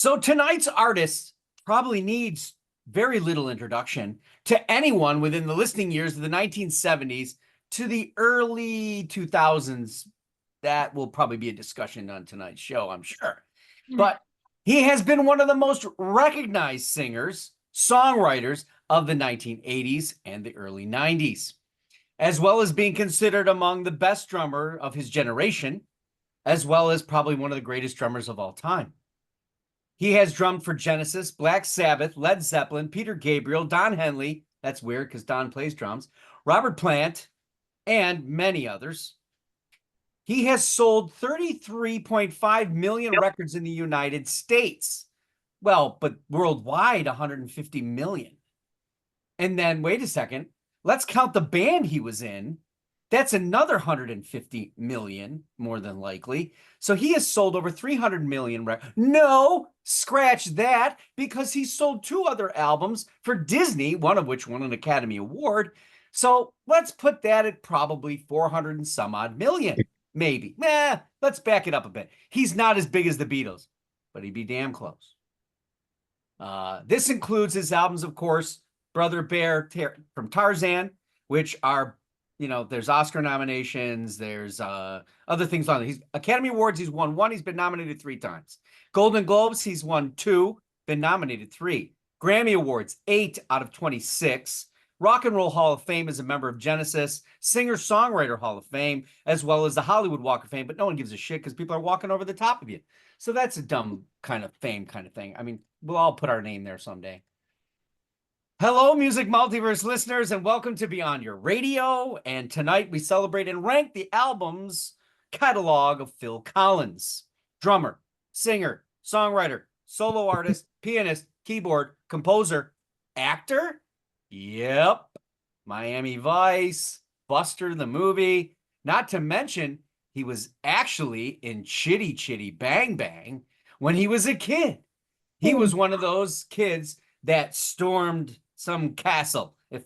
So tonight's artist probably needs very little introduction to anyone within the listening years of the 1970s to the early 2000s. That will probably be a discussion on tonight's show, I'm sure. But he has been one of the most recognized singers, songwriters of the 1980s and the early 90s, as well as being considered among the best drummer of his generation, as well as probably one of the greatest drummers of all time. He has drummed for Genesis, Black Sabbath, Led Zeppelin, Peter Gabriel, Don Henley. That's weird because Don plays drums. Robert Plant, and many others. He has sold 33.5 million records in the United States. Well, but worldwide, 150 million. And then, wait a second, let's count the band he was in. That's another 150 million, more than likely. So he has sold over 300 million records. No, scratch that, because he sold 2 other albums for Disney, one of which won an Academy Award. So let's put that at probably 400 and some odd million, maybe. Let's back it up a bit. He's not as big as the Beatles, but he'd be damn close. This includes his albums, of course, Brother Bear from Tarzan, which are, there's Oscar nominations, there's other things on it. He's Academy Awards, he's won 1, he's been nominated 3 times. Golden Globes, he's won 2, been nominated 3. Grammy Awards, 8 out of 26. Rock and Roll Hall of Fame as a member of Genesis, Singer-Songwriter Hall of Fame, as well as the Hollywood Walk of Fame, but no one gives a shit because people are walking over the top of you. So that's a dumb kind of fame kind of thing. I mean, we'll all put our name there someday. Hello, Music Multiverse listeners, and welcome to Beyond Your Radio. And tonight we celebrate and rank the albums catalog of Phil Collins, drummer, singer, songwriter, solo artist, pianist, keyboard, composer, actor. Yep, Miami Vice, Buster the movie. Not to mention, he was actually in Chitty Chitty Bang Bang when he was a kid. He was one of those kids that stormed some castle, but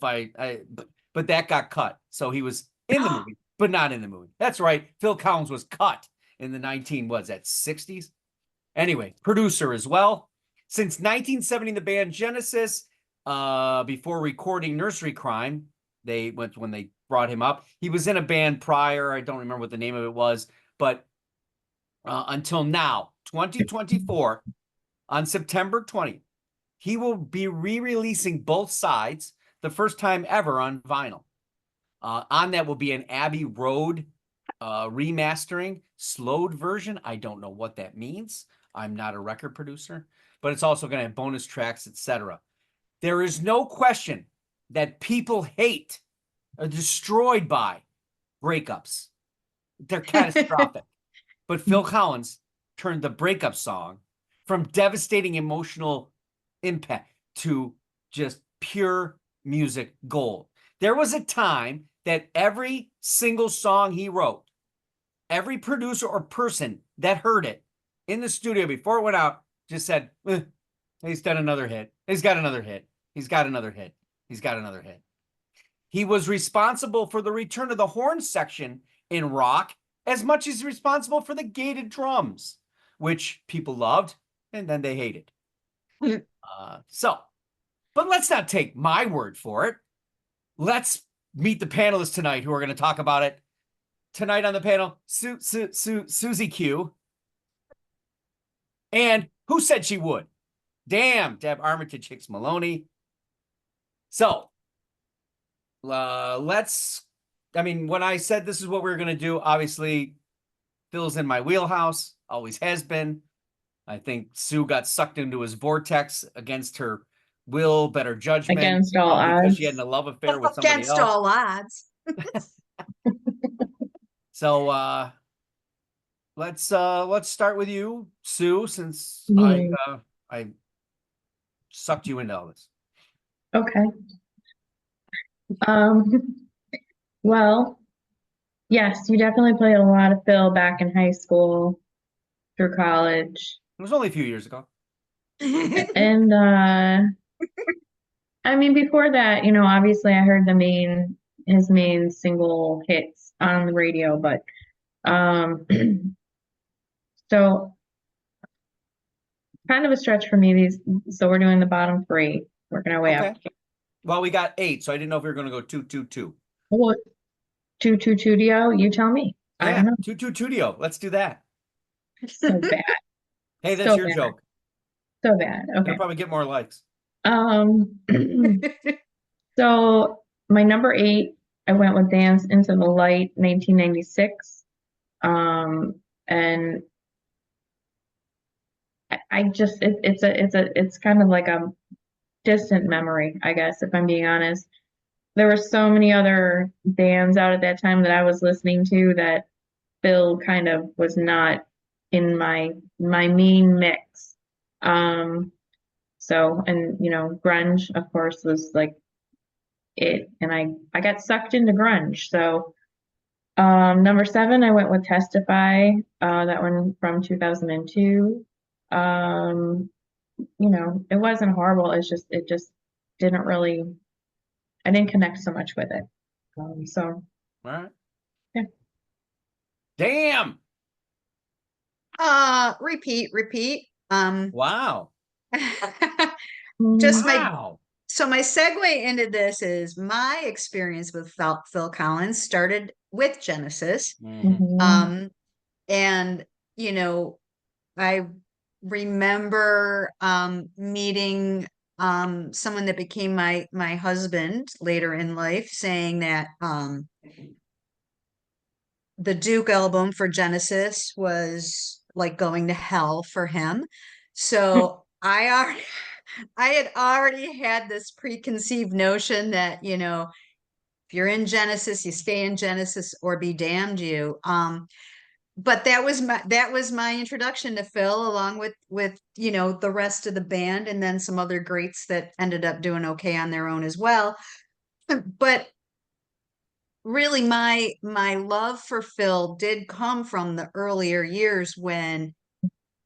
that got cut. So he was in the movie, but not in the movie. That's right. Phil Collins was cut in the 60s? Anyway, producer as well. Since 1970, the band Genesis, before recording Nursery Crime, when they brought him up. He was in a band prior. I don't remember what the name of it was, but until now, 2024, on September 20th, he will be re-releasing both sides, the first time ever on vinyl. On that will be an Abbey Road remastering, slowed version. I don't know what that means. I'm not a record producer, but it's also going to have bonus tracks, etc. There is no question that people hate or destroyed by breakups. They're catastrophic. But Phil Collins turned the breakup song from devastating emotional impact to just pure music gold. There was a time that every single song he wrote, every producer or person that heard it in the studio before it went out just said, he's done another hit. He's got another hit. He's got another hit. He's got another hit. He was responsible for the return of the horn section in rock as much as he's responsible for the gated drums, which people loved and then they hated. But let's not take my word for it. Let's meet the panelists tonight who are going to talk about it. Tonight on the panel, Susie Q. And who said she would? Damn, Deb Armitage Hicks Maloney. So, when I said this is what we were going to do, obviously, Phil's in my wheelhouse, always has been. I think Sue got sucked into his vortex against her will, better judgment. Against all odds. Because she had a love affair with somebody else. Against all odds. So, let's start with you, Sue, since I sucked you into all this. Okay. Well, yes, you definitely played a lot of Phil back in high school, through college. It was only a few years ago. And before that, obviously I heard his main single hits on the radio, but so kind of a stretch for me. So we're doing the bottom three, working our way Okay. up. Well, we got 8, so I didn't know if we were going to go 2-2-2. What? 222 You tell me. I don't Yeah, know. 2-2-2. Let's do that. So bad. Hey, that's So your bad. joke. So bad. It'll Okay. probably get more likes. Um, so my number 8, I went with Dance into the Light, 1996. And I just it's kind of like a distant memory, I guess, if I'm being honest. There were so many other bands out at that time that I was listening to that Phil kind of was not in my main mix. So, and grunge, of course, was like it, and I got sucked into grunge. So, number 7, I went with Testify, that one from 2002. Um, it wasn't horrible. It just didn't really, I didn't connect so much with it. So, All right. yeah. Damn. Repeat. Wow. Just Wow. my segue into this is my experience with Phil Collins started with Genesis. Mhm. And I remember meeting someone that became my husband later in life saying that the Duke album for Genesis was like going to hell for him. So I had already had this preconceived notion that, if you're in Genesis, you stay in Genesis or be damned you. But that was my introduction to Phil, along with the rest of the band, and then some other greats that ended up doing okay on their own as well. But really, my love for Phil did come from the earlier years when,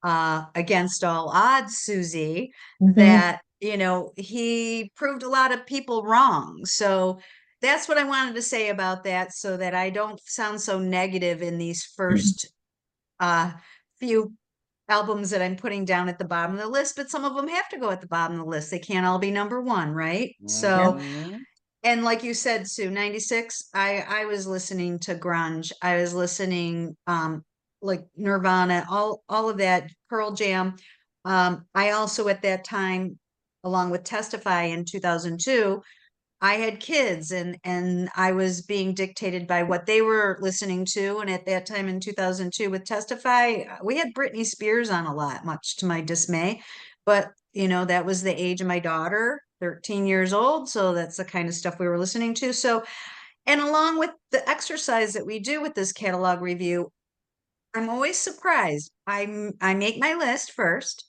against all odds, Susie, Mhm. that he proved a lot of people wrong. So that's what I wanted to say about that, so that I don't sound so negative in these first few albums that I'm putting down at the bottom of the list. But some of them have to go at the bottom of the list. They can't all be number one, right? So, Mhm. and like you said, Sue, 96, I was listening to grunge. I was listening like Nirvana, all of that, Pearl Jam. I also at that time, along with Testify in 2002, I had kids, and I was being dictated by what they were listening to. And at that time in 2002 with Testify, we had Britney Spears on a lot, much to my dismay. But, that was the age of my daughter, 13 years old. So that's the kind of stuff we were listening to. So, and along with the exercise that we do with this catalog review, I'm always surprised. I make my list first.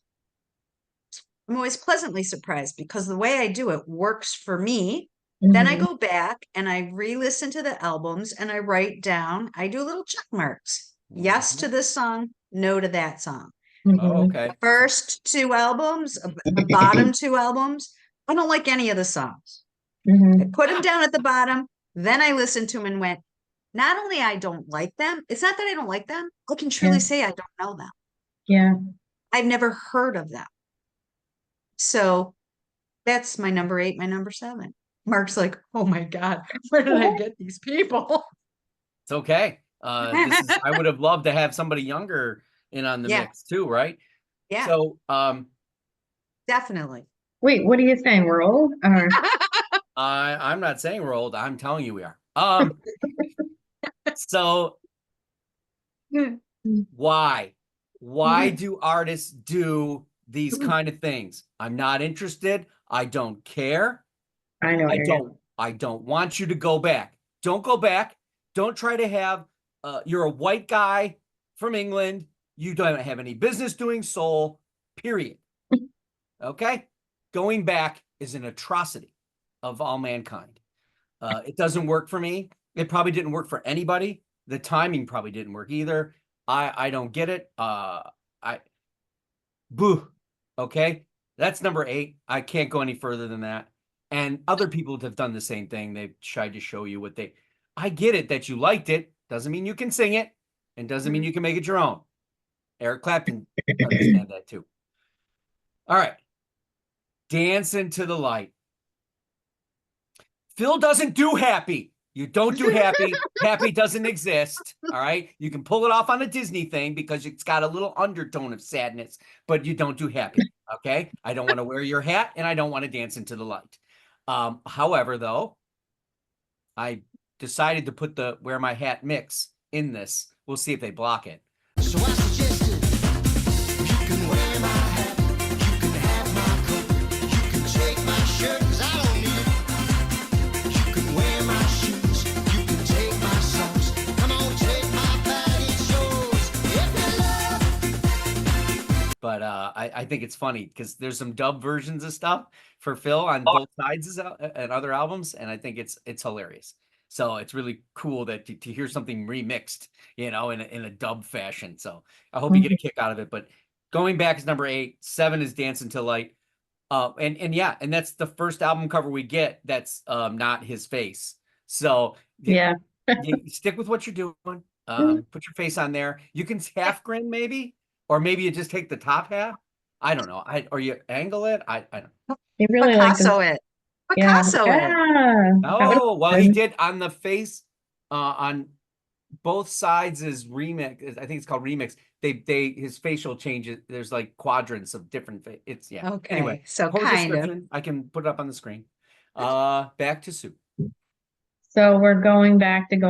I'm always pleasantly surprised because the way I do it works for me. Then I Mhm. go back and I re-listen to the albums and I write down, I do little check marks. Yes to this song, no to that song. Oh, Mhm. okay. First 2 albums, the bottom 2 albums, I don't like any of the songs. I Mhm. put them down at the bottom. Then I listened to them and went, not only I don't like them, it's not that I don't like them. I can Yeah. truly say I don't know them. Yeah. I've never heard of them. So that's my number 8, my number 7. Mark's like, oh my God, where did I get these people? It's okay. I would have loved to have somebody younger in on the Yeah, mix too, right? yeah, So, definitely. Wait, what are you saying? We're old? I'm not saying we're old. I'm telling you we are. So why? Why do artists do these kind of things? I'm not interested. I don't care. I know what you're doing. I don't want you to go back. Don't go back. Don't try to have you're a white guy from England. You don't have any business doing soul, period. Okay? Going back is an atrocity of all mankind. It doesn't work for me. It probably didn't work for anybody. The timing probably didn't work either. I don't get it. I boo. Okay. That's number 8. I can't go any further than that. And other people have done the same thing. They've tried to show you what they I get it that you liked it. Doesn't mean you can sing it, and doesn't mean you can make it your own. Eric Clapton understand that too. All right. Dancing to the Light. Phil doesn't do Happy. You don't do Happy. Happy doesn't exist. All right. You can pull it off on a Disney thing because it's got a little undertone of sadness, but you don't do Happy. Okay. I don't want to wear your hat and I don't want to dance into the light. However, though, I decided to put the Wear My Hat mix in this. We'll see if they block it. So I suggested you can wear my hat, you can have my coat, you can take my shirt 'cause I don't need it. You can wear my shoes, you can take my socks. Come on, take my bag, it's yours. If you love. But I think it's funny because there's some dub versions of stuff for Phil on both sides and other albums, and I think it's hilarious. So it's really cool that to hear something remixed, in a dub fashion. So I hope you get a kick out of it. But going back is number 8, 7 is Dancing to Light. And that's the first album cover we get that's not his face. So Yeah. you stick with what you're doing. Put your face on there. You can half grin maybe, or maybe you just take the top half. I don't know. Or you angle it. I don't know. He really liked Picasso it. Yeah. Picasso it. Yeah. That was Oh, well, he good. did on the face, on both sides is remix. I think it's called remix. His facial changes. There's like quadrants of different. It's yeah. Okay, Anyway, so whole kind of. description, I can put it up on the screen. Back to Sue. So we're going back, and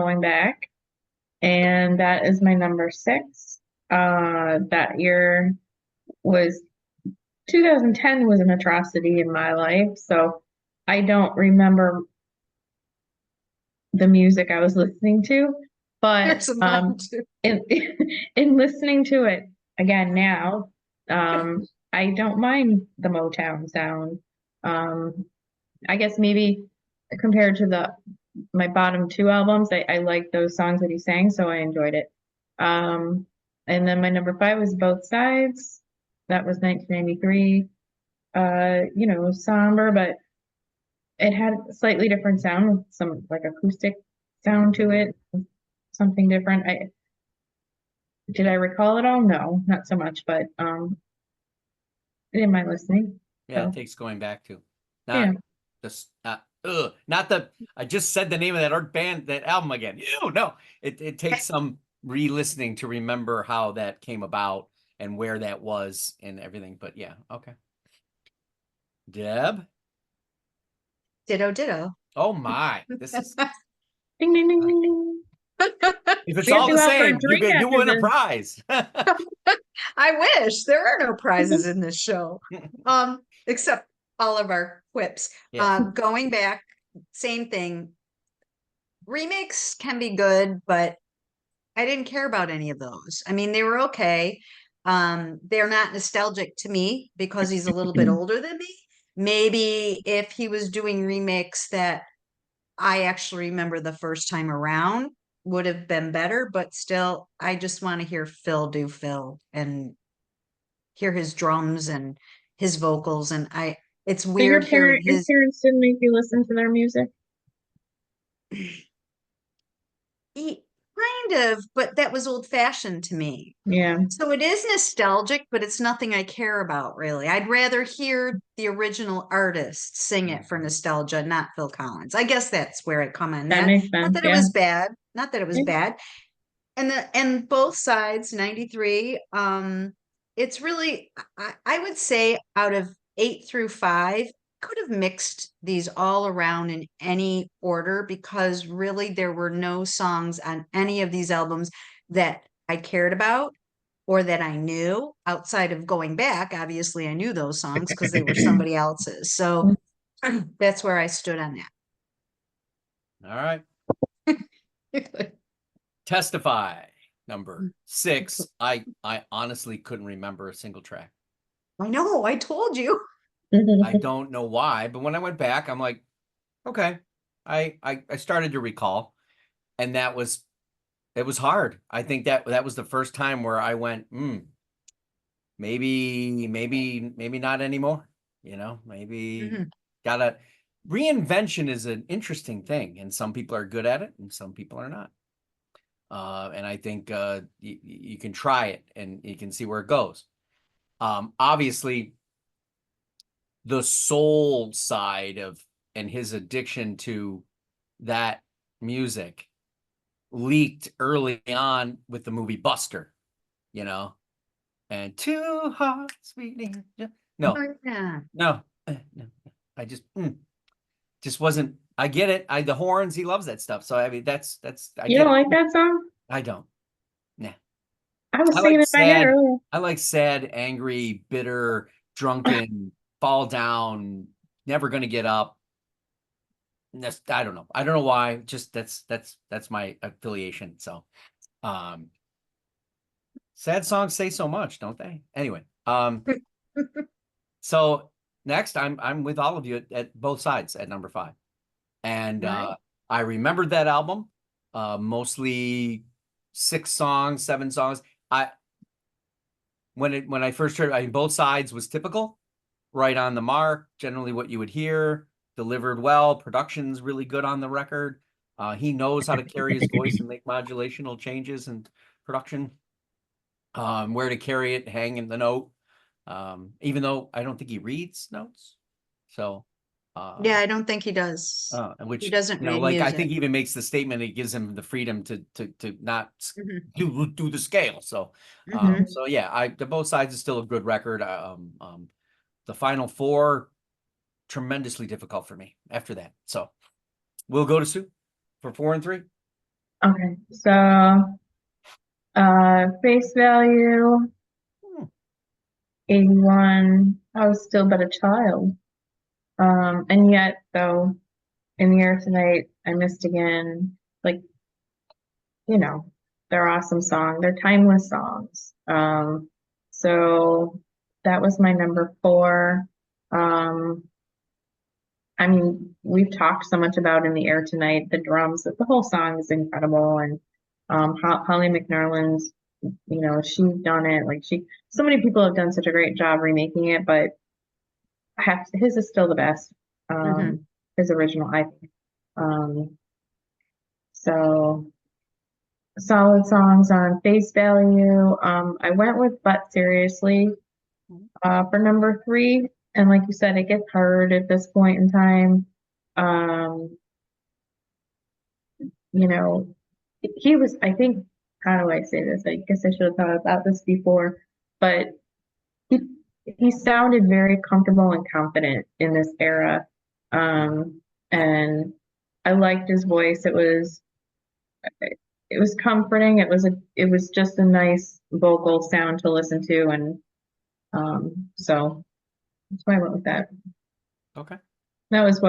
that is my number 6. That year was 2010 was an atrocity in my life, so I don't remember the music I was listening to, but Here's a mine too. in in listening to it again now, I don't mind the Motown sound. I guess maybe compared to my bottom 2 albums, I like those songs that he sang, so I enjoyed it. And then my number 5 was Both Sides. That was 1993. It was somber, but it had a slightly different sound, with some like acoustic sound to it, something different. Did I recall it all? No, not so much, but I didn't mind listening. Yeah, So, it takes going back to. yeah. Not this. Not the. I just said the name of that album again. Ew, no. It takes some re-listening to remember how that came about and where that was and everything. But yeah, okay. Deb. Ditto. Oh my, this is. Ding ding ding ding ding. If it's We have all to the go out for a same, drink you after win a this. prize. I wish there are no prizes in this show, except all of our quips. Yeah. Going back, same thing. Remakes can be good, but I didn't care about any of those. I mean, they were okay. They're not nostalgic to me because he's a little bit older than me. Maybe if he was doing remakes that I actually remember the first time around would have been better, but still, I just want to hear Phil do Phil and hear his drums and his vocals. And it's So weird hearing your his. parents didn't make you listen to their music? Kind of, but that was old fashioned to me. Yeah. So it is nostalgic, but it's nothing I care about really. I'd rather hear the original artist sing it for nostalgia, not Phil Collins. I guess that's where I come in. That makes Not sense. that it Yeah. was bad. Not that it was Yeah. bad. And both sides, 93. It's really I would say out of 8 through 5, could have mixed these all around in any order because really there were no songs on any of these albums that I cared about or that I knew outside of Going Back. Obviously, I knew those songs because they were somebody else's. So that's where I stood on All right. that. Testify. Number 6. I honestly couldn't remember a single track. I know, I told you. I don't know why, but when I went back, I'm like, okay. I started to recall, and it was hard. I think that was the first time where I went, maybe not anymore. Maybe gotta reinvention is an interesting thing, and some people are good at it, and some people are not. And I think you can try it, and you can see where it goes. Obviously, the soul side of and his addiction to that music leaked early on with the movie Buster, you know, and two hearts beating. No, Oh, yeah. no, no. I just wasn't. I get it. The horns. He loves that stuff. So I mean, that's. I You get don't it. like that song? I don't. Nah. I was I singing like in my head sad. earlier. I like sad, angry, bitter, drunken, fall down, never gonna get up. I don't know. I don't know why. Just that's my affiliation. So, um, sad songs say so much, don't they? Anyway, so next I'm with all of you at both sides at number 5, and Right. I remembered that album, mostly 6 songs, 7 songs. When I first heard, I mean, both sides was typical, right on the mark, generally what you would hear, delivered well, production's really good on the record. He knows how to carry his voice and make modulational changes and production, where to carry it, hang in the note, even though I don't think he reads notes. So, Yeah, I don't think he does. which, He doesn't read like, I music. think he even makes the statement, it gives him the freedom to not Mhm. do the scale. So, Mhm. so yeah, the both sides is still a good record. The final 4, tremendously difficult for me after that. So we'll go to Sue for 4 and 3. Okay, so face value, Hmm. 81. I was still but a child. And yet, though, in the air tonight, I missed again. Like, you know, they're awesome songs. They're timeless songs. So that was my number 4. I mean, we've talked so much about in the air tonight, the drums, that the whole song is incredible. And Holly McNerlin's, she's done it. Like so many people have done such a great job remaking it, but his is still the best. Mhm. His original, I think. So solid songs on face value. I went with But Seriously for number 3. And like you said, it gets hard at this point in time. You know, he was, I think, how do I say this? I guess I should have thought about this before, but he he sounded very comfortable and confident in this era. And I liked his voice. It was comforting. It was just a nice vocal sound to listen to, and so that's why I went with that. Okay. That was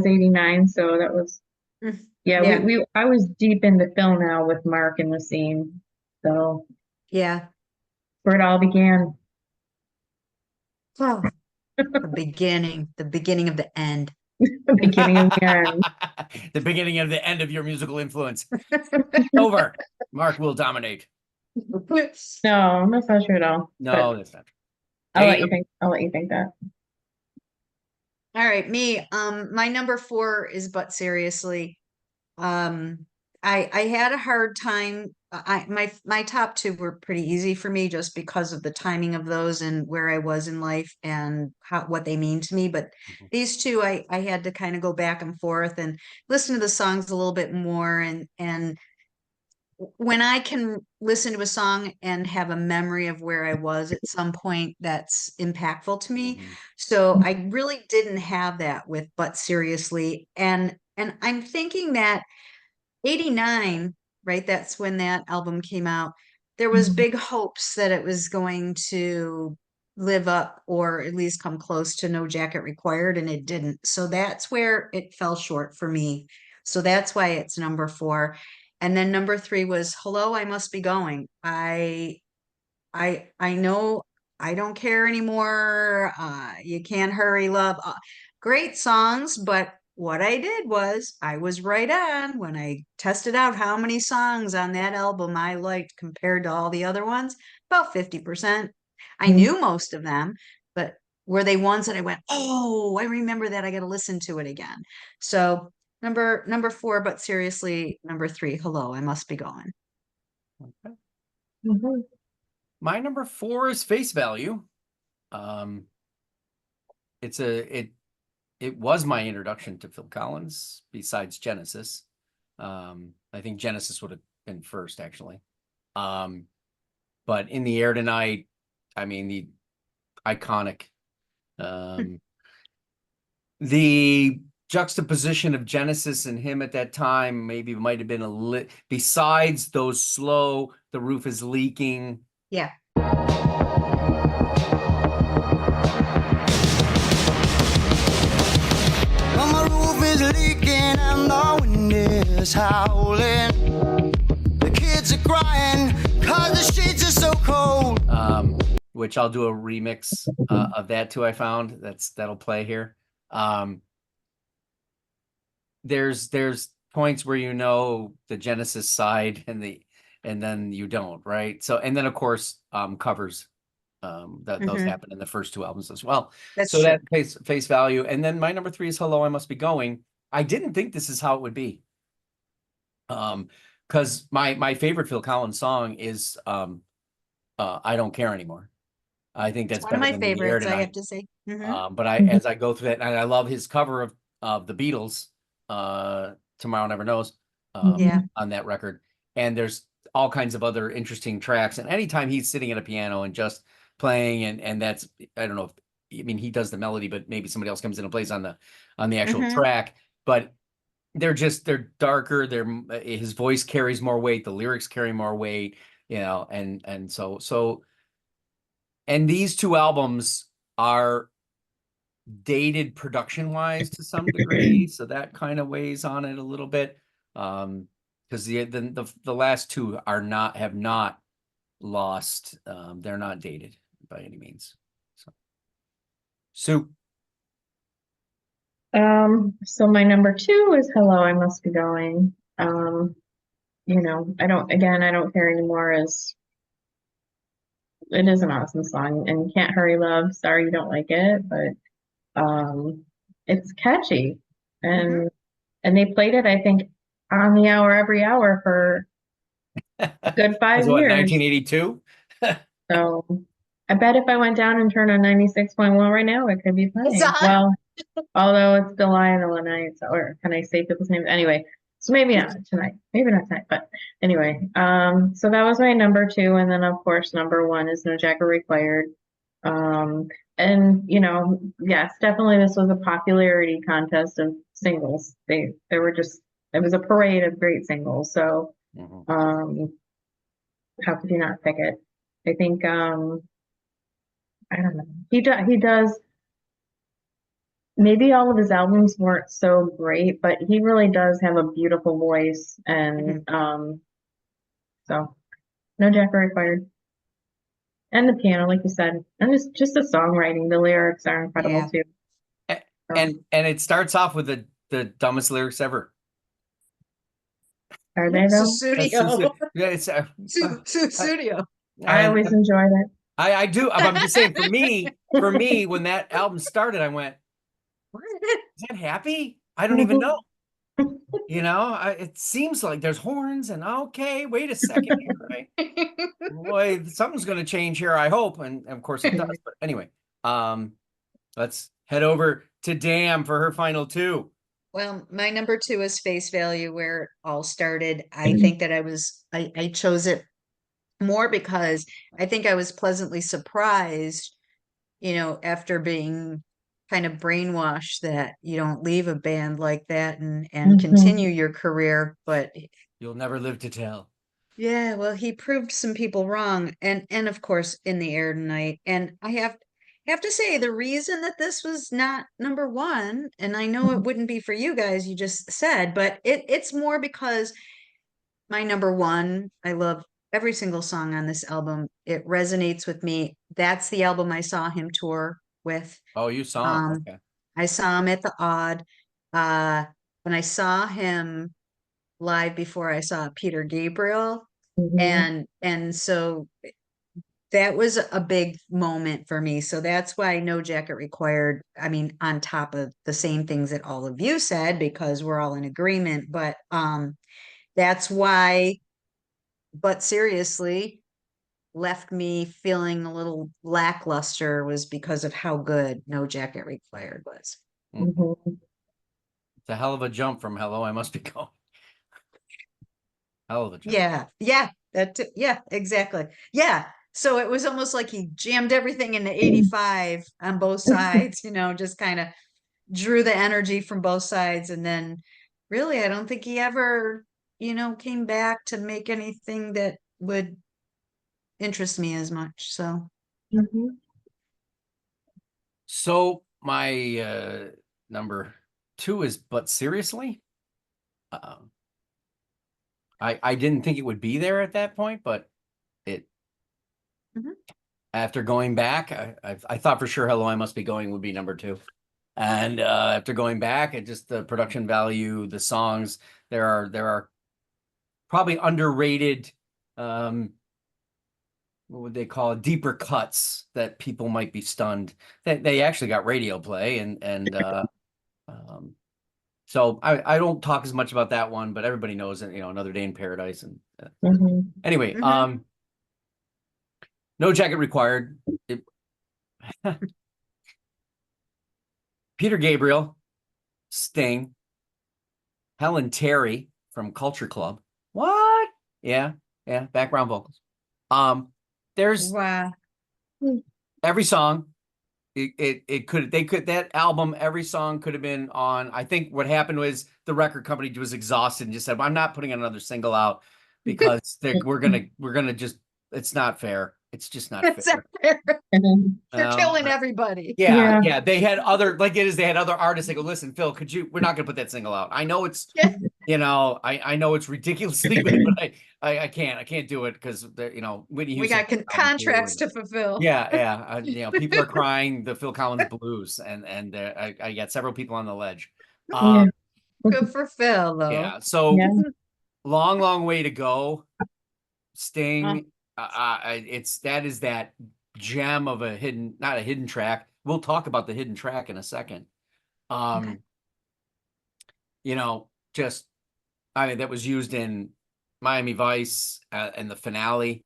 89, so that was Mm. yeah, Yeah. I was deep into Phil now with Mark and the scene. So Yeah. where it all began. Oh, the beginning of the end. The beginning of the end. The beginning of the end of your musical influence. Over. Mark will dominate. No, that's not true at all. No, But that's not true. I'll let Tatum. you think that. All right, me. My number 4 is But Seriously. I had a hard time. My top 2 were pretty easy for me just because of the timing of those and where I was in life and what they mean to me. But Mhm. these 2, I had to kind of go back and forth and listen to the songs a little bit more. And when I can listen to a song and have a memory of where I was at some point, that's impactful to me. Mhm. So I really didn't have that with But Seriously. And I'm thinking that 89, right? That's when that album came out. There was big hopes that it was going to live up or at least come close to No Jacket Required, and it didn't. So that's where it fell short for me. So that's why it's number 4. And then number 3 was Hello, I Must Be Going. I know I don't care anymore. You can't hurry, love. Great songs, but what I did was I was right on when I tested out how many songs on that album I liked compared to all the other ones, about 50%. I knew most of them, but were they ones that I went, oh, I remember that. I got to listen to it again. So number 4, But Seriously, number 3, Hello, I Must Be Going. Okay. Mhm. My number 4 is Face Value. it was my introduction to Phil Collins besides Genesis. I think Genesis would have been first actually. But In the Air Tonight, I mean, the iconic, the juxtaposition of Genesis and him at that time maybe might have been besides those slow, the roof is leaking. Yeah. Well, my roof is leaking and the wind is howling. The kids are crying cause the sheets are so cold. Which I'll do a remix of that too. I found that'll play here. There's points where you know the Genesis side and then you don't, right? So and then of course covers those happen in the first two albums as well. That's so true. that face value. And then my number 3 is Hello, I Must Be Going. I didn't think this is how it would be. Because my favorite Phil Collins song is I Don't Care Anymore. I think that's One of better my than The Air favorites, I Tonight. have to say. But as I go through that, and I love his cover of the Beatles, Tomorrow Never Knows, Yeah. on that record. And there's all kinds of other interesting tracks. And anytime he's sitting at a piano and just playing, and that's, I don't know if, I mean, he does the melody, but maybe somebody else comes in and plays on the actual track. But they're darker. His voice carries more weight. The lyrics carry more weight, and so. And these two albums are dated production wise to some degree, so that kind of weighs on it a little bit. Because the last two have not lost. They're not dated by any means. So So my number 2 is Hello, I Must Be Going. I don't care anymore it is an awesome song, and Can't Hurry Love, sorry you don't like it, but it's catchy, and they played it, I think, on the hour every hour for a good 5 was what, years. 1982? So I bet if I went down and turned on 96.1 right now, it could be playing. Well, although it's still on all night, or can I say people's names? Anyway, so maybe not tonight, but anyway, so that was my number 2, and then of course number 1 is No Jacket Required. And yes, definitely this was a popularity contest of singles. It was a parade of great singles. So how could you not pick it? I think I don't know. He does. Maybe all of his albums weren't so great, but he really does have a beautiful voice, and so No Jacket Required. And the piano, like you said, and just the songwriting, the lyrics are incredible too. And it starts off with the dumbest lyrics ever. Are they though? Studio. Yeah, it's Studio. I always enjoyed it. I do. I'm just saying, for me, when that album started, I went, is that happy? I don't even know. It seems like there's horns and okay, wait a second here, right? Boy, something's going to change here, I hope. And of course it does. But anyway, let's head over to Damn for her final 2. Well, my number 2 is Face Value, where it all started. I think that I chose it more because I think I was pleasantly surprised, after being kind of brainwashed that you don't leave a band like that and continue your career, but you'll never live to tell. Yeah, well, he proved some people wrong, and of course, In the Air Tonight. And I have to say, the reason that this was not number 1, and I know it wouldn't be for you guys, you just said, but it's more because my number 1, I love every single song on this album. It resonates with me. That's the album I saw him tour with. Oh, you saw him? Okay. I saw him at the Odd. When I saw him live before I saw Peter Gabriel, and so that was a big moment for me. So that's why No Jacket Required. I mean, on top of the same things that all of you said, because we're all in agreement, but that's why. But seriously, left me feeling a little lackluster was because of how good No Jacket Required was. Mhm. It's a hell of a jump from Hello, I Must Be Going. Hell of a jump. Yeah, yeah, exactly. Yeah. So it was almost like he jammed everything into 85 on both sides, just kind of drew the energy from both sides. And then really, I don't think he ever, came back to make anything that would interest me as much. So, Mhm. So my number 2 is But Seriously. I didn't think it would be there at that point, but it Mhm. after going back, I thought for sure Hello, I Must Be Going would be number 2. And after going back, it just the production value, the songs, there are probably underrated, what would they call it, deeper cuts that people might be stunned that they actually got radio play. And so I don't talk as much about that one, but everybody knows it, Another Day in Paradise. And Mhm. anyway, Mhm. No Jacket Required. Peter Gabriel, Sting, Helen Terry from Culture Club. What? Yeah, background vocals. There's Wow. every song. That album, every song could have been on. I think what happened was the record company was exhausted and just said, I'm not putting another single out because we're gonna just, it's not fair. It's just not It's fair. fair. Mhm. They're killing everybody. Yeah, Yeah. they had other, like it is, they had other artists. They go, listen, Phil, we're not gonna put that single out. I know it's, Yeah. I know it's ridiculously big, but I can't do it because Whitney We Houston got contracts to fulfill. people are crying the Phil Collins blues, and I got several people on the ledge. Yeah. Good for Phil, though. Yeah, so Yeah. long way to go. Sting, Huh. that is that gem of not a hidden track. We'll talk about the hidden track in a second. Okay. Just, that was used in Miami Vice and the finale.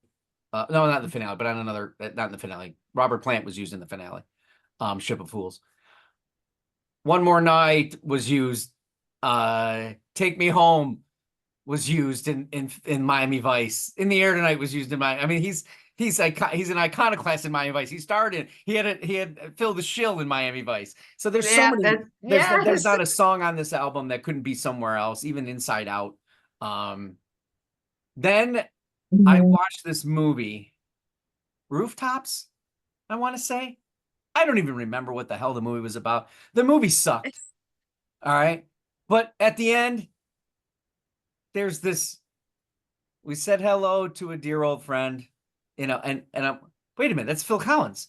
No, not the finale, but on another, not in the finale. Robert Plant was used in the finale. Ship of Fools. One More Night was used. Take Me Home was used in Miami Vice. In the Air Tonight was used in Miami. I mean, he's an iconoclast in Miami Vice. He had Phil the Shill in Miami Vice. So there's so many. There's not a song on this album that couldn't be somewhere else, even Inside Out. Then I Mhm. watched this movie, Rooftops, I want to say. I don't even remember what the hell the movie was about. The movie sucked. All right. But at the end, there's this, we said hello to a dear old friend, and I'm, wait a minute, that's Phil Collins.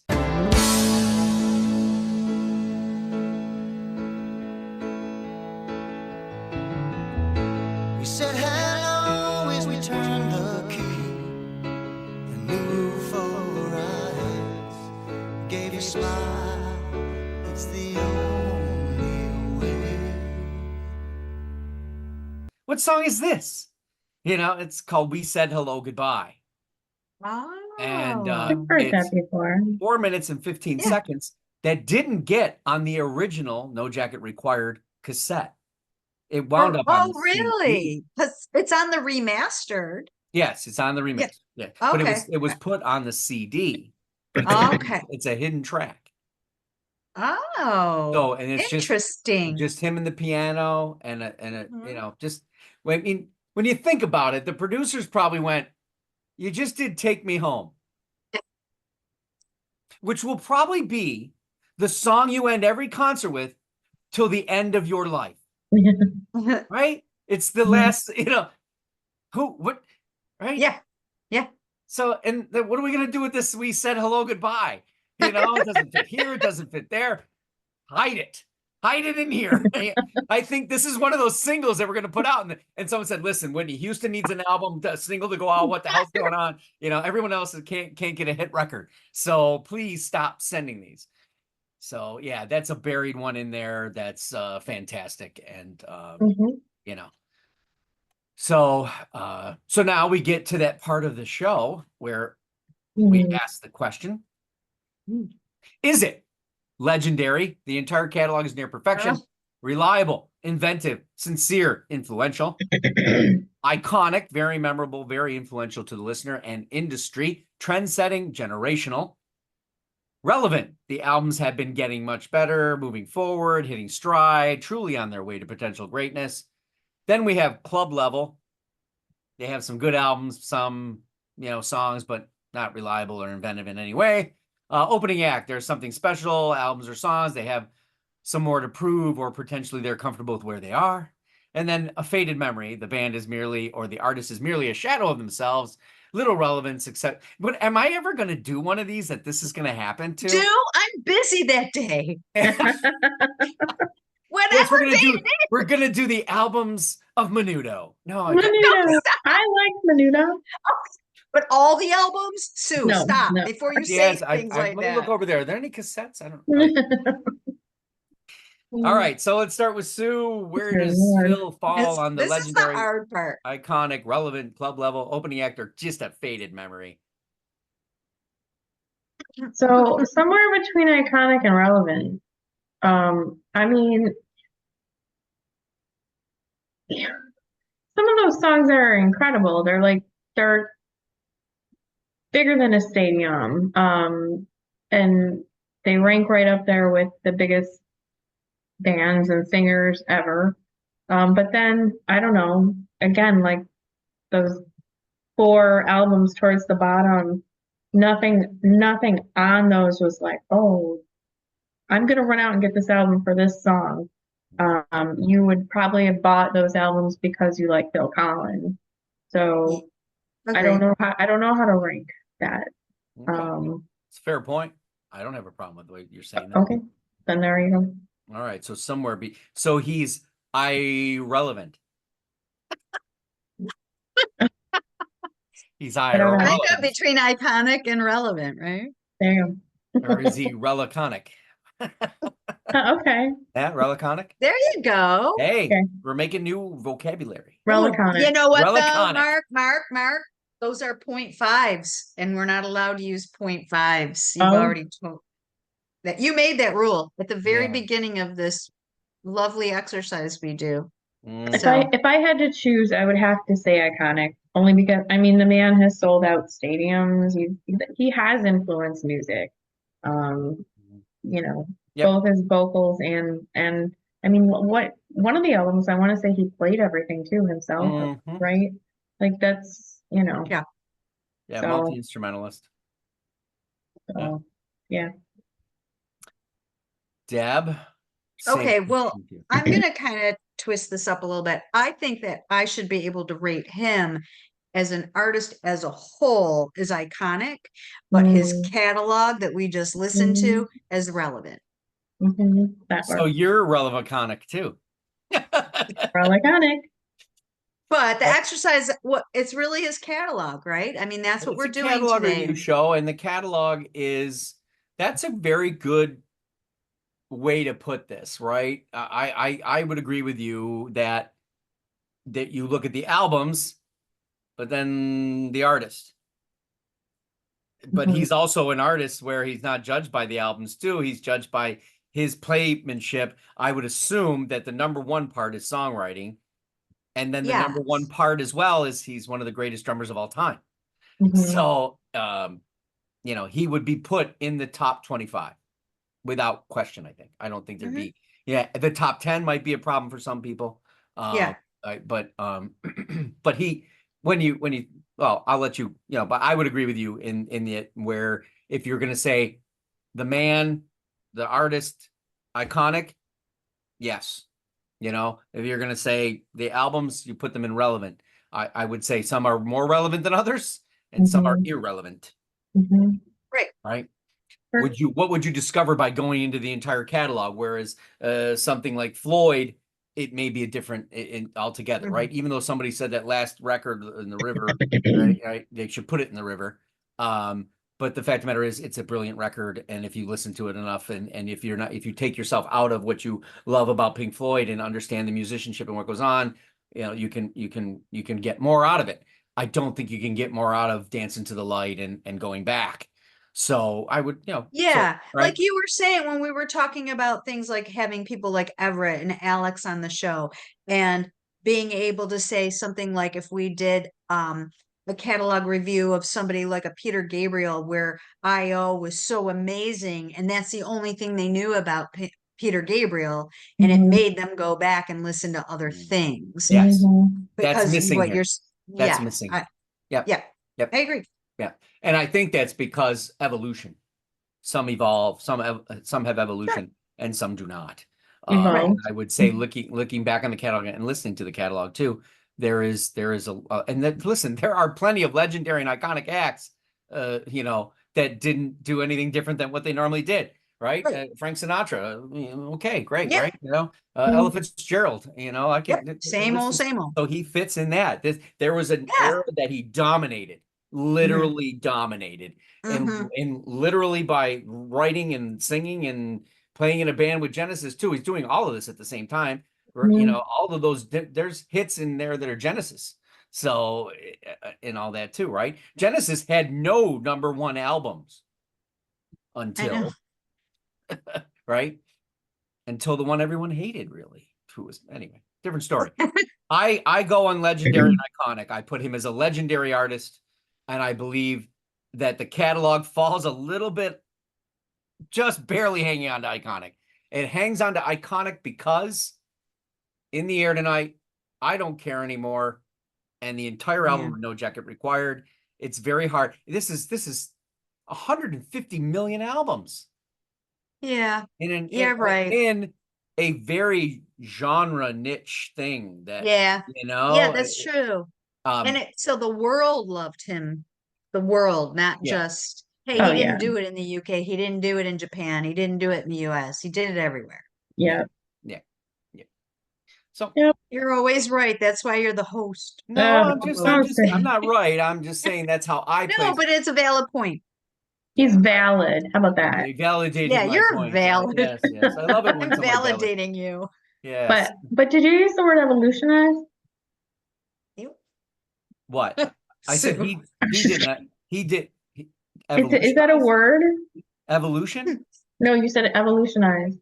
We said hello as we turned the key and moved for our heads. Gave a smile, it's the only way. What song is this? It's called We Said Hello Goodbye. And I've heard that it's before. 4 minutes and 15 Yeah. seconds that didn't get on the original No Jacket Required cassette. It wound up on the CD. Really? Because it's on the remastered. Yes, it's on the remix. Yeah. But Okay. it was put on the CD. But Okay. it's a hidden track. Oh, So, and it's interesting. just him and the piano and Mhm. just, I mean, when you think about it, the producers probably went, you just did Take Me Home, which will probably be the song you end every concert with till the end of your life, right? It's the last, what, right? Yeah. Yeah. So, and then what are we going to do with this? We said hello, goodbye. It doesn't fit here. It doesn't fit there. Hide it. Hide it in here. I think this is one of those singles that we're going to put out. And someone said, listen, Whitney Houston needs an album, a single to go out. What the hell's going on? Everyone else can't get a hit record. So please stop sending these. So yeah, that's a buried one in there. That's fantastic. And, Mhm. So now we get to that part of the show where We Mhm. ask the question, is it legendary? The entire catalog is near perfection, Oh. reliable, inventive, sincere, influential, iconic, very memorable, very influential to the listener and industry, trend-setting, generational, relevant. The albums have been getting much better, moving forward, hitting stride, truly on their way to potential greatness. Then we have club level. They have some good albums, some, songs, but not reliable or inventive in any way. Opening act, there's something special, albums or songs. They have some more to prove, or potentially they're comfortable with where they are. And then a faded memory. The band is merely, or the artist is merely a shadow of themselves. Little relevance, except. But am I ever going to do one of these that this is going to happen to? I'm busy that day. Yes, Whatever day. We're gonna do the albums of Menudo. No, Menudo. I like Menudo. But all the albums? Sue, No, stop no. before you say yes, things like let me look that. over there. Are there any cassettes? I don't know. All right, so let's start with Sue. Where Dear does Lord. Phil fall on the This is the legendary, hard part. iconic, relevant, club level, opening act, or just a faded memory? So somewhere between iconic and relevant. I mean, some of those songs are incredible. They're bigger than a stadium. And they rank right up there with the biggest bands and singers ever. But then I don't know, again, like those 4 albums towards the bottom, nothing on those was like, oh, I'm gonna run out and get this album for this song. You would probably have bought those albums because you like Phil Collins. So I don't Agreed. know how to rank that. Okay. It's a fair point. I don't have a problem with the way you're saying that. Okay, then there you go. All right, so somewhere so he's irrelevant. He's I don't know. Kind irrelevant. of between iconic and relevant, right? There you Or is he reliconic? go. Okay, Yeah, reliconic. There you go. Hey, Okay. we're making new vocabulary. Ooh, Reliconic. you know what though, Reliconic. Mark? Those are 0.5s, and we're not allowed to use 0.5s. You've Oh. already told that you made that rule at the very Yeah. beginning of this lovely exercise we do. Mm. If I had to choose, I would have to say iconic, only because I mean the man has sold out stadiums. He has influenced music. Yep. Both his vocals and I mean what one of the albums I want to say he played everything too himself, Mhm. right? Like that's Yeah. Yeah, So- multi-instrumentalist. so, yeah. Deb. same Okay, well, question to you. I'm going to kind of twist this up a little bit. I think that I should be able to rate him as an artist as a whole is iconic, but his catalog that we just listened to is relevant. That So works. you're reliconic too. Iconic. But the exercise, it's really his catalog, right? I mean, that's what It's we're a doing catalog today. review show, and the catalog that's a very good way to put this, right? I would agree with you that you look at the albums, but then the artist. But Mhm. he's also an artist where he's not judged by the albums too. He's judged by his playmanship. I would assume that the number one part is songwriting. And then the number one Yes. part as well is he's one of the greatest drummers of all time. Mhm. So, he would be put in the top 25 without question, I think. I don't think there'd be, the top 10 might be a problem for some people. Yeah. But well, I'll let you, but I would agree with you in the, where if you're going to say the man, the artist, iconic, yes. If you're going to say the albums, you put them in relevant. I would say some are more relevant than others and some are irrelevant. Right. Sure. What would you discover by going into the entire catalog? Whereas something like Floyd, it may be a different altogether, right? Even though somebody said that last record in the river, right, they should put it in the river. But the fact of the matter is it's a brilliant record. And if you listen to it enough and if you take yourself out of what you love about Pink Floyd and understand the musicianship and what goes on, you can get more out of it. I don't think you can get more out of Dancing to the Light and Going Back. So I would, Yeah, right. like you were saying when we were talking about things like having people like Everett and Alex on the show, and being able to say something like if we did a catalog review of somebody like a Peter Gabriel where IO was so amazing and that's the only thing they knew about Peter Gabriel, and it Mhm. made them go back and listen to other Mm. things. Yes. Mhm. That's Because missing what here. That's missing here. Yep. yeah, Yep. I agree. Yeah. And I think that's because evolution. Some evolve, some have evolution, and some do not. Evolve. And I would say looking back on the catalog and listening to the catalog too, there is listen, there are plenty of legendary and iconic acts, that didn't do anything different than what they normally did, right? Right. Frank Sinatra, okay, great, Yep. right? Ella Fitzgerald, I Yep. can Same old, listen. same old. So he fits in that. There was an Yeah. era that he dominated, literally dominated, Mhm. and literally by writing and singing and playing in a band with Genesis too. He's doing all of this at the same time. Mhm. All of those, there's hits in there that are Genesis. So, and all that too, right? Genesis had no #1 albums I know. until, right? Until the one everyone hated, really. Who was, anyway, different story. I go on legendary and iconic. I put him as a legendary artist, and I believe that the catalog falls a little bit, just barely hanging on to iconic. It hangs on to iconic because In the Air Tonight, I Don't Care Anymore, and the entire album Yeah. of No Jacket Required. It's very hard. This is 150 million albums Yeah. in Yeah, right. in a very genre niche thing that Yeah. Yeah, that's true. And so the world loved him. The world, not Yeah. just, hey, Oh, he yeah. didn't do it in the UK. He didn't do it in Japan. He didn't do it in the US. He did it everywhere. Yeah. Yeah. So Yep. You're always right. That's why you're the host. no, I'm Okay. not right. I'm just saying that's how I play. No, but it's a valid point. He's valid. How about that? You validated Yeah, my you're point. valid. Yes. I love it when I'm someone validates. validating you. Yes. But did you use the word evolutionize? You- What? I said Sue. he did not. He did. Is that a word? Evolution? No, you said evolutionize.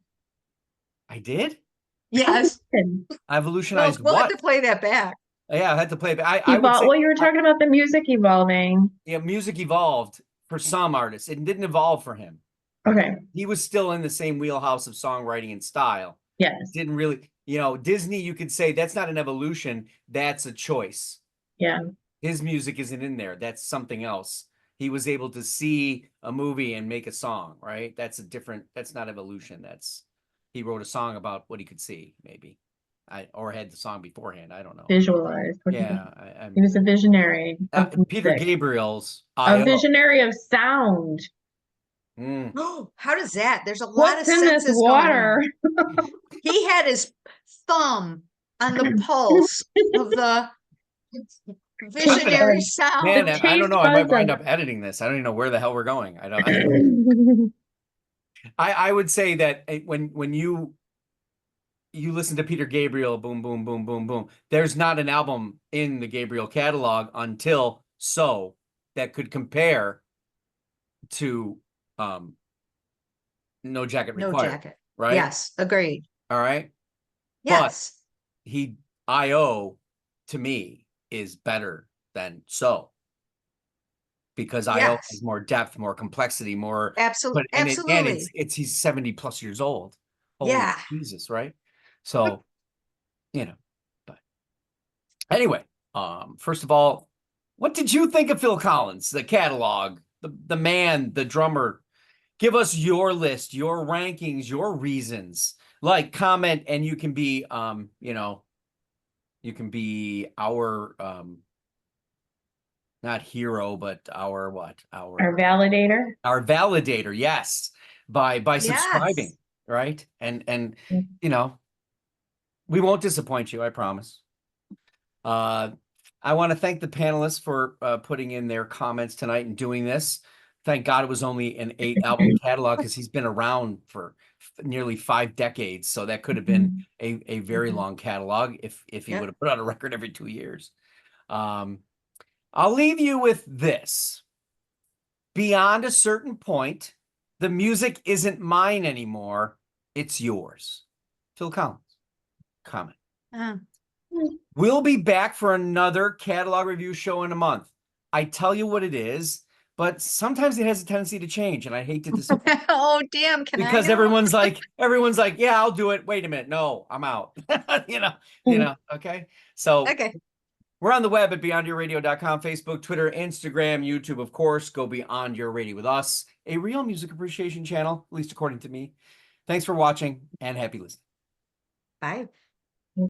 I did? Yes. Evolutionized We'll have what? to play that back. Yeah, I had to play it. I would say Well, you were talking about the music evolving. music evolved for some artists. It didn't evolve for him. Okay. He was still in the same wheelhouse of songwriting and style. Yes. Didn't really, Disney, you could say that's not an evolution, that's a choice. Yeah. His music isn't in there. That's something else. He was able to see a movie and make a song, right? That's not evolution. He wrote a song about what he could see, maybe. Or had the song beforehand. I don't know. Visualized. Yeah. He was a visionary of Peter music. Gabriel's A I.O. visionary of sound. How does that? There's a lot What's of in this senses going water? on. He had his thumb on the pulse of the visionary sound. Man, The I don't know. taste I might buds wind of- up editing this. I don't even know where the hell we're going. I don't. I would say that when you listen to Peter Gabriel, boom, boom, boom, boom, boom, there's not an album in the Gabriel catalog until So that could compare to No Jacket No Required. jacket. Right? Yes, agreed. All right. Yes. I.O. to me is better than So. Because I.O. Yes. has more depth, more complexity, more Absolutely. and Absolutely. he's 70 plus years old. Holy Yeah. Jesus, right? So, but anyway, first of all, what did you think of Phil Collins, the catalog, the man, the drummer? Give us your list, your rankings, your reasons. Like, comment, and you can be you can be our not hero, but our validator. Our validator, yes, by subscribing, Yes. right? And we won't disappoint you, I promise. I want to thank the panelists for putting in their comments tonight and doing this. Thank God it was only an 8-album catalog, because he's been around for nearly 5 decades. So that could have been a very long catalog if he would have put out a record every 2 years. I'll leave you with this. Beyond a certain point, the music isn't mine anymore. It's yours. Phil Collins. Comment. Uh, We'll be back for another catalog review show in a month. I tell you what it is, but sometimes it has a tendency to change, and I hate to disappoint. oh, damn. Can Because I? everyone's like, yeah, I'll do it. Wait a minute. No, I'm out. Okay. So Okay. we're on the web at beyondyourradio.com, Facebook, Twitter, Instagram, YouTube, of course. Go Beyond Your Radio with us, a real music appreciation channel, at least according to me. Thanks for watching and happy listening. Bye.